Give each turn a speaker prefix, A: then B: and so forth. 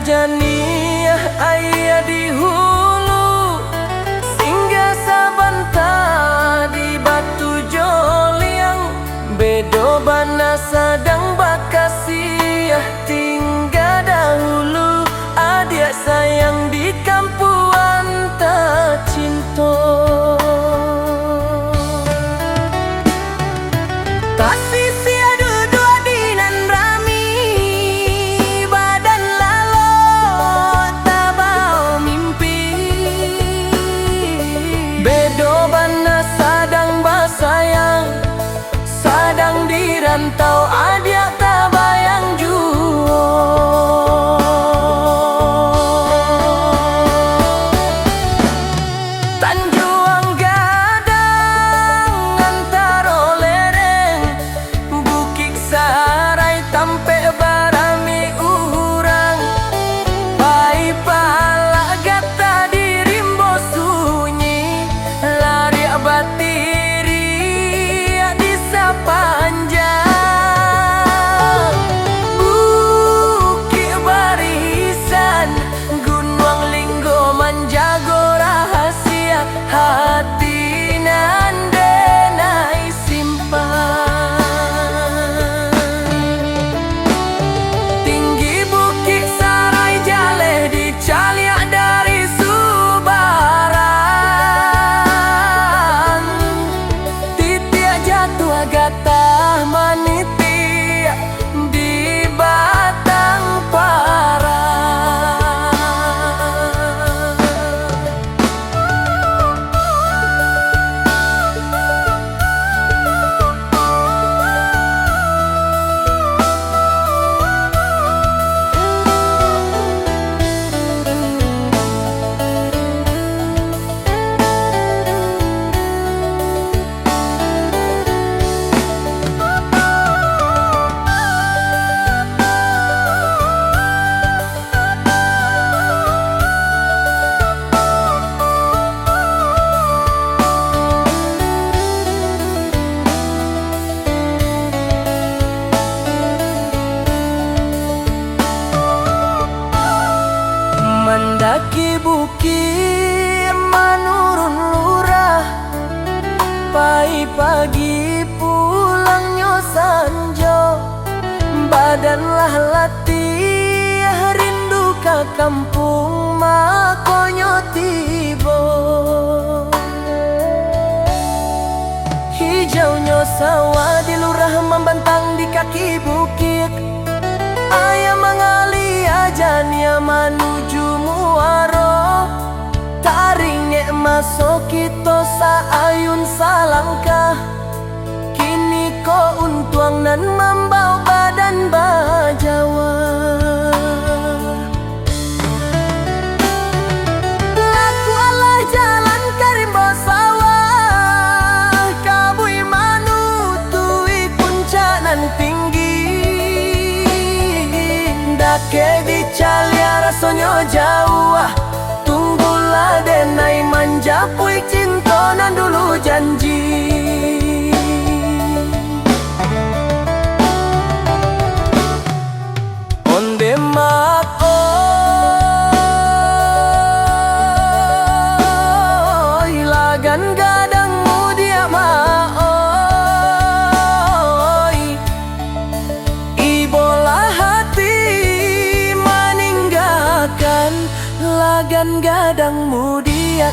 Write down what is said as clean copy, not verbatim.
A: jani ayah di hulu singgah sabanta di batu joliang bedo bana sadang bakasih tinggal dahulu adik sayang di kampuan tak cinta tak sisi adu dua dinan rami badan lalo tabau mimpi bedo bana sadang basayang sadang dirantau adik tak bayang juo Tanjuang gadang antaro lereng Bukit Sarai tampe barami urang Pai pala gata di rimbo sunyi lari batiri di sapanjang Bukit Barisan Gunung Linggo Manjago rahasia hati nandenai simpan tinggi Bukit Sarai jale dicaliak dari Subaran titiak jatuh agatah maniti di batang parang mendaki bukit menurun lurah pai pagi pulangnya sanjo badanlah latih rindu ke kampung makonyo tibo hijaunya sawah di lurah membentang di kaki bukit ayah mengali ajannya menuju muaro taringnya masuk kita saayun salangkah kini ko untuang nan membau badan bajawa laku Allah jalan karimbo sawah kabui manutui kuncanan tinggi dake dicalia rasanya jauh tunggulah denai manja puik cintonan dulu janji onde mak oi lagan gadangmu dia oi ibola hati meninggalkan lagan gadangmu dia